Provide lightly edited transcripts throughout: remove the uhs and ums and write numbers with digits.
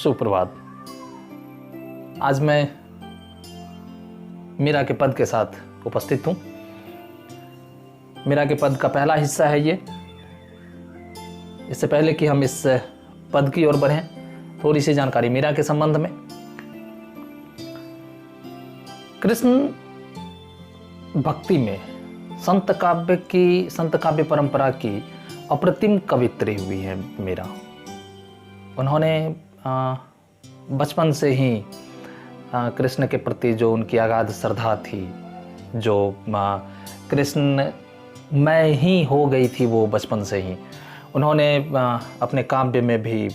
सुप्रभात। आज मैं मीरा के पद के साथ उपस्थित हूँ। मीरा के पद का पहला हिस्सा है ये। इससे पहले कि हम इस पद की ओर बढ़ें, थोड़ी सी जानकारी मीरा के संबंध में। कृष्ण भक्ति में संत काव्य परंपरा की अप्रतिम कवित्री हुई है मीरा। उन्होंने बचपन से ही कृष्ण के प्रति जो उनकी अगाध श्रद्धा थी, जो कृष्ण मैं ही हो गई थी, वो बचपन से ही उन्होंने अपने काव्य में भी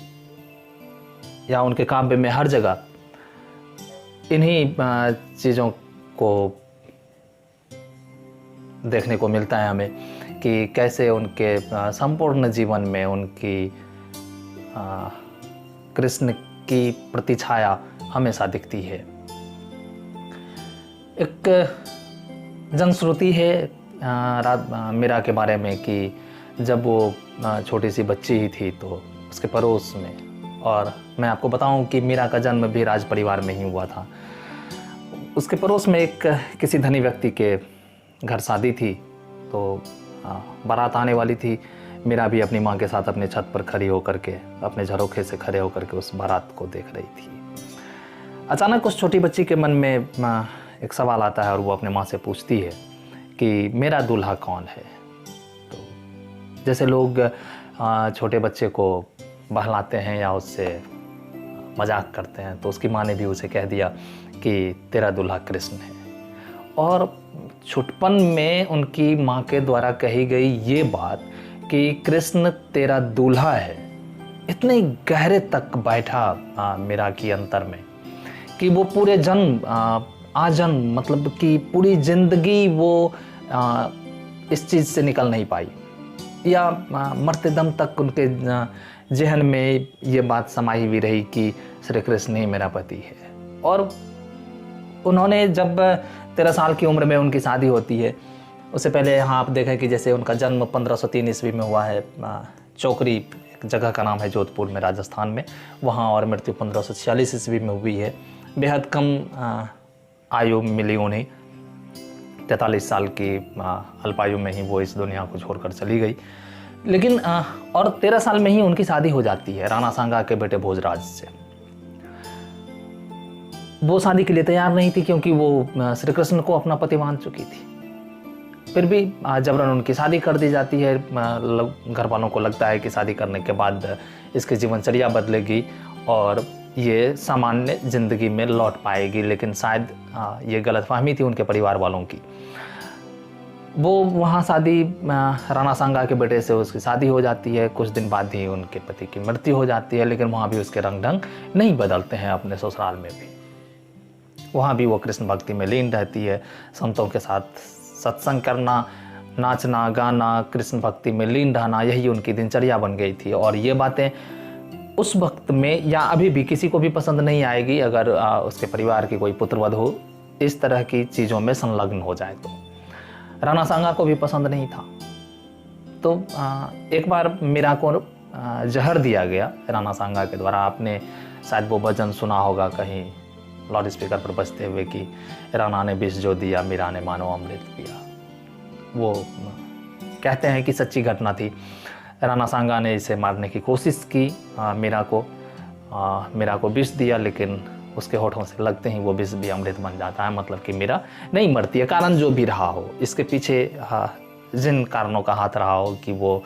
या उनके काव्य में हर जगह इन्हीं चीज़ों को देखने को मिलता है हमें कि कैसे उनके संपूर्ण जीवन में उनकी कृष्ण की प्रतिछाया हमेशा दिखती है। एक जनश्रुति है मीरा के बारे में कि जब वो छोटी सी बच्ची ही थी तो उसके पड़ोस में, और मैं आपको बताऊं कि मीरा का जन्म भी राज परिवार में ही हुआ था, उसके पड़ोस में एक किसी धनी व्यक्ति के घर शादी थी, तो बारात आने वाली थी। मीरा भी अपनी माँ के साथ अपने छत पर खड़ी होकर के, अपने झरोखे से खड़े होकर के उस बारात को देख रही थी। अचानक उस छोटी बच्ची के मन में एक सवाल आता है और वो अपने माँ से पूछती है कि मेरा दूल्हा कौन है। तो जैसे लोग छोटे बच्चे को बहलाते हैं या उससे मजाक करते हैं, तो उसकी माँ ने भी उसे कह दिया कि तेरा दूल्हा कृष्ण है। और छुटपन में उनकी माँ के द्वारा कही गई ये बात कि कृष्ण तेरा दूल्हा है, इतने गहरे तक बैठा मीरा की अंतर में कि वो पूरे जन्म आजन्म, मतलब कि पूरी जिंदगी वो इस चीज़ से निकल नहीं पाई, या मरते दम तक उनके जहन में ये बात समाई हुई रही कि श्री कृष्ण ही मेरा पति है। और उन्होंने जब 13 साल की उम्र में उनकी शादी होती है, उससे पहले यहाँ आप देखें कि जैसे उनका जन्म 1503 ईस्वी में हुआ है, चौकरी एक जगह का नाम है जोधपुर में राजस्थान में, वहाँ, और मृत्यु 1546 ईस्वी में हुई है। बेहद कम आयु मिली उन्हें, 43 साल की अल्पायु में ही वो इस दुनिया को छोड़कर चली गई। लेकिन और 13 साल में ही उनकी शादी हो जाती है राणा सांगा के बेटे भोजराज से। वो शादी के लिए तैयार नहीं थी क्योंकि वो श्री कृष्ण को अपना पति मान चुकी थी। फिर भी जबरन उनकी शादी कर दी जाती है। घर वालों को लगता है कि शादी करने के बाद इसकी जीवनचर्या बदलेगी और ये सामान्य ज़िंदगी में लौट पाएगी, लेकिन शायद ये गलतफहमी थी उनके परिवार वालोों की। वो वहाँ शादी राणा सांगा के बेटे से उसकी शादी हो जाती है। कुछ दिन बाद ही उनके पति की मृत्यु हो जाती है, लेकिन वहाँ भी उसके रंग ढंग नहीं बदलते हैं। अपने ससुराल में भी वहाँ भी वो कृष्ण भक्ति में लीन रहती है, संतों के साथ सत्संग करना, नाचना गाना, कृष्ण भक्ति में लीन रहना, यही उनकी दिनचर्या बन गई थी। और ये बातें उस वक्त में या अभी भी किसी को भी पसंद नहीं आएगी अगर उसके परिवार की कोई पुत्रवधू इस तरह की चीज़ों में संलग्न हो जाए। तो राणा सांगा को भी पसंद नहीं था। तो एक बार मीरा को जहर दिया गया राणा सांगा के द्वारा। आपने शायद वो भजन सुना होगा कहीं लाउड स्पीकर पर बजते हुए कि राणा ने विष जो दिया, मीरा ने मानो अमृत पिया। वो कहते हैं कि सच्ची घटना थी। राणा सांगा ने इसे मारने की कोशिश की, मीरा को विष दिया, लेकिन उसके होठों से लगते ही वो विष भी अमृत बन जाता है। मतलब कि मीरा नहीं मरती है। कारण जो भी रहा हो, इसके पीछे जिन कारणों का हाथ रहा हो कि वो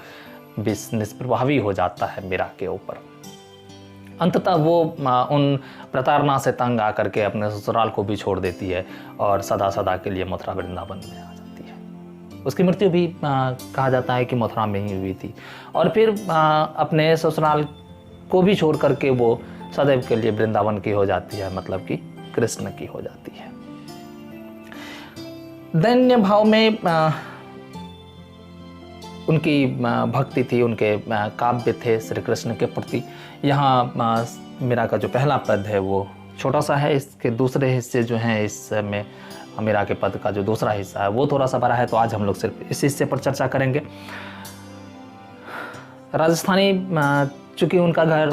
विष निष्प्रभावी हो जाता है मीरा के ऊपर। अंततः वो उन प्रताड़ना से तंग आकर के अपने ससुराल को भी छोड़ देती है और सदा सदा के लिए मथुरा वृंदावन में आ जाती है। उसकी मृत्यु भी कहा जाता है कि मथुरा में ही हुई थी। और फिर अपने ससुराल को भी छोड़ करके वो सदैव के लिए वृंदावन की हो जाती है, मतलब कि कृष्ण की हो जाती है। दैन्य भाव में उनकी भक्ति थी, उनके काव्य थे श्री कृष्ण के प्रति। यहाँ मीरा का जो पहला पद है वो छोटा सा है। इसके दूसरे हिस्से जो हैं, इसमें मीरा के पद का जो दूसरा हिस्सा है वो थोड़ा सा बड़ा है। तो आज हम लोग सिर्फ इस हिस्से पर चर्चा करेंगे। राजस्थानी, चूँकि उनका घर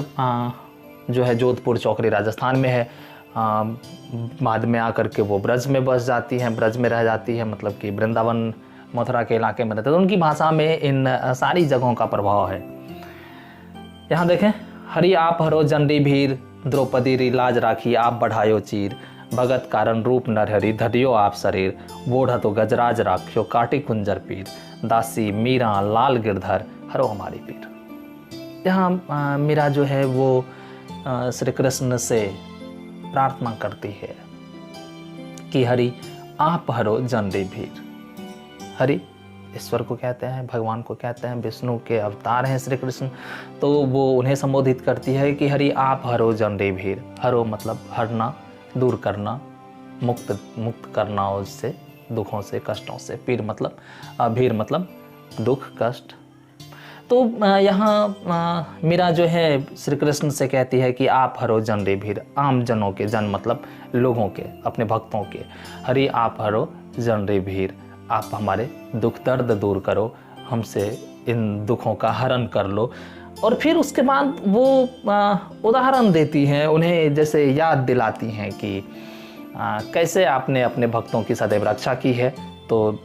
जो है जोधपुर चौकड़ी राजस्थान में है। बाद में आकर के वो ब्रज में बस जाती हैं, ब्रज में रह जाती है, मतलब कि वृंदावन मथुरा के इलाके में रहते हैं। तो उनकी भाषा में इन सारी जगहों का प्रभाव है। यहाँ देखें, हरि आप हरो जनरी भीर, द्रौपदी री लाज राखी आप बढ़ायो चीर, भगत कारण रूप नरहरि धरियो आप शरीर, बूढ़ा तो गजराज राख्यो काटी कुंजर पीर, दासी मीरा लाल गिरधर हरो हमारी पीर। यहाँ मीरा जो है वो श्री कृष्ण से प्रार्थना करती है कि हरि आप हरो जनरी भीर। हरि ईश्वर को कहते हैं, भगवान को कहते हैं, विष्णु के अवतार हैं श्री कृष्ण। तो वो उन्हें संबोधित करती है कि हरि आप हरो जनरी भीर। हरो मतलब हरना, दूर करना, मुक्त करना उससे, दुखों से, कष्टों से। पीर मतलब भीर मतलब दुख, कष्ट। तो यहाँ मीरा जो है श्री कृष्ण से कहती है कि आप हरो जनरी भीर, आम जनों के, जन मतलब लोगों के, अपने भक्तों के। हरि आप हरो जनरी भीर, आप हमारे दुख दर्द दूर करो, हमसे इन दुखों का हरण कर लो। और फिर उसके बाद वो उदाहरण देती हैं, उन्हें जैसे याद दिलाती हैं कि कैसे आपने अपने भक्तों की सदैव रक्षा की है। तो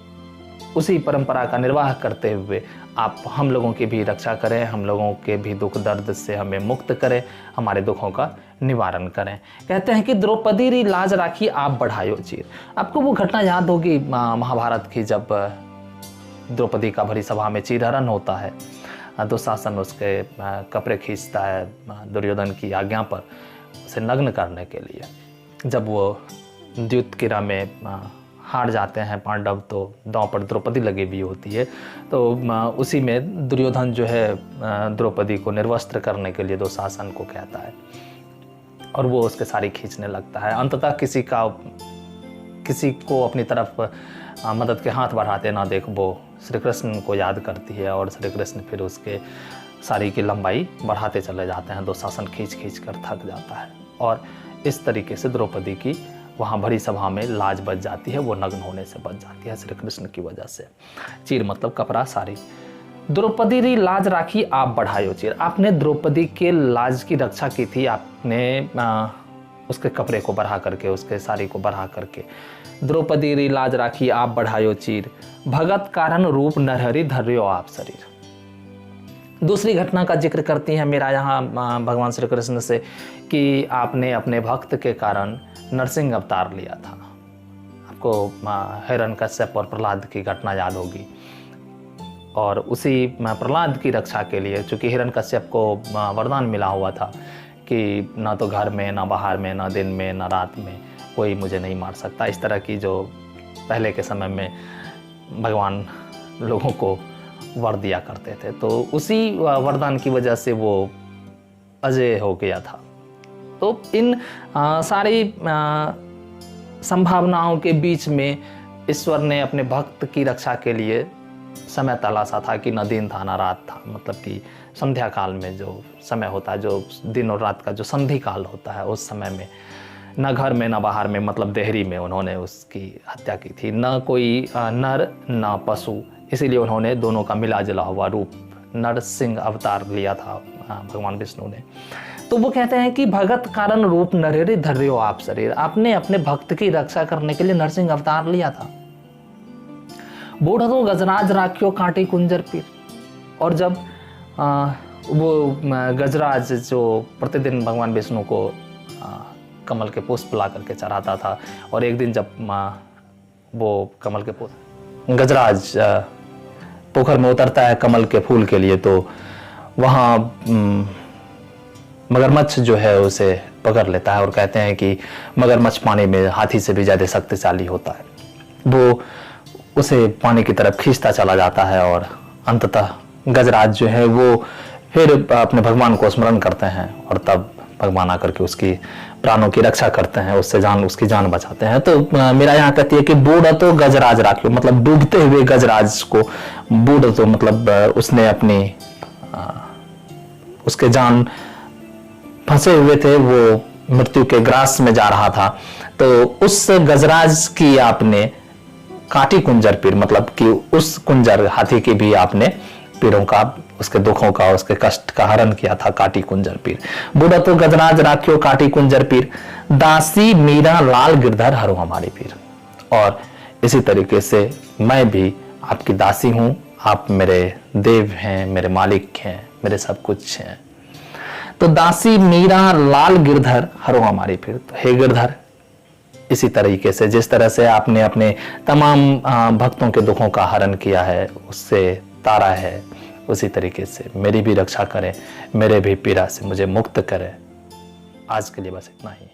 उसी परंपरा का निर्वाह करते हुए आप हम लोगों की भी रक्षा करें, हम लोगों के भी दुख दर्द से हमें मुक्त करें, हमारे दुखों का निवारण करें। कहते हैं कि द्रौपदी री लाज राखी आप बढ़ायो चीर। आपको वो घटना याद होगी महाभारत की, जब द्रौपदी का भरी सभा में चीरहरण होता है। दुशासन उसके कपड़े खींचता है दुर्योधन की आज्ञा पर उसे नग्न करने के लिए। जब वो द्युत क्रीड़ा में हार जाते हैं पांडव, तो दांव पर द्रौपदी लगी हुई होती है। तो उसी में दुर्योधन जो है द्रौपदी को निर्वस्त्र करने के लिए दुशासन को कहता है और वो उसके साड़ी खींचने लगता है। अंततः किसी को अपनी तरफ मदद के हाथ बढ़ाते ना देख वो श्री कृष्ण को याद करती है और श्री कृष्ण फिर उसके साड़ी की लंबाई बढ़ाते चले जाते हैं। दुशासन खींच कर थक जाता है और इस तरीके से द्रौपदी की वहाँ बड़ी सभा में लाज बच जाती है, वो नग्न होने से बच जाती है श्री कृष्ण की वजह से। चीर मतलब कपड़ा, साड़ी। द्रौपदी री लाज राखी आप बढ़ायो चीर। आपने द्रौपदी के लाज की रक्षा की थी, आपने उसके कपड़े को बढ़ा करके, उसके साड़ी को बढ़ा करके। द्रौपदी री लाज राखी आप बढ़ायो चीर, भगत कारण रूप नरहरि धर्यो आप शरीर। दूसरी घटना का जिक्र करती हैं मेरा यहाँ भगवान श्री कृष्ण से कि आपने अपने भक्त के कारण नरसिंह अवतार लिया था। आपको हिरण्यकश्यप और प्रहलाद की घटना याद होगी। और उसी प्रहलाद की रक्षा के लिए, चूँकि हिरण्यकश्यप को वरदान मिला हुआ था कि ना तो घर में, ना बाहर में, ना दिन में, ना रात में कोई मुझे नहीं मार सकता। इस तरह की जो पहले के समय में भगवान लोगों को वर दिया करते थे, तो उसी वरदान की वजह से वो अजय हो गया था। तो इन सारी संभावनाओं के बीच में ईश्वर ने अपने भक्त की रक्षा के लिए समय तलाशा था कि न दिन था न रात था। मतलब कि संध्या काल में जो समय होता है, जो दिन और रात का जो संधि काल होता है, उस समय में न घर में न बाहर में, मतलब देहरी में उन्होंने उसकी हत्या की थी। न कोई नर न पशु, इसीलिए उन्होंने दोनों का मिला जुला हुआ रूप नरसिंह अवतार लिया था भगवान विष्णु ने। तो वो कहते हैं कि भगत कारण रूप नरहरि धर्यो आप शरीर। आपने अपने भक्त की रक्षा करने के लिए नरसिंह अवतार लिया था। बूढ़ा तो गजराज राख्यो कांटी कुंजर पीर। और जब वो गजराज जो प्रतिदिन भगवान विष्णु को कमल के पुष्प ला करके चढ़ाता था, और एक दिन जब वो कमल के पुष्प गजराज पोखर में उतरता है कमल के फूल के लिए, तो वहाँ मगरमच्छ जो है उसे पकड़ लेता है और कहते हैं कि मगरमच्छ पानी में हाथी से भी ज़्यादा शक्तिशाली होता है। वो उसे पानी की तरफ खींचता चला जाता है और अंततः गजराज जो है वो फिर अपने भगवान को स्मरण करते हैं और तब भगवान आकर के उसकी प्राणों की रक्षा करते हैं, उसकी जान बचाते हैं। तो मेरा यहाँ कहती है कि बूढ़ तो गजराज राखियो, मतलब डूबते हुए गजराज को, बूढ़ तो मतलब उसने अपनी उसके जान फंसे हुए थे, वो मृत्यु के ग्रास में जा रहा था। तो उस गजराज की आपने काटी कुंजर पीर, मतलब कि उस कुंजर हाथी की भी आपने पीरों का उसके दुखों का, उसके कष्ट का हरण किया था काटी कुंजर पीर। बूढ़ा तो गजराज राखियो काटी कुंजर पीर, दासी मीरा लाल गिरधर हरो हमारे पीर। और इसी तरीके से मैं भी आपकी दासी हूं, आप मेरे देव हैं, मेरे मालिक हैं, मेरे सब कुछ हैं। तो दासी मीरा लाल गिरधर हरो हमारी पीर। तो हे गिरधर, इसी तरीके से जिस तरह से आपने अपने तमाम भक्तों के दुखों का हरण किया है, उससे तारा है, उसी तरीके से मेरी भी रक्षा करें, मेरे भी पीड़ा से मुझे मुक्त करें। आज के लिए बस इतना ही।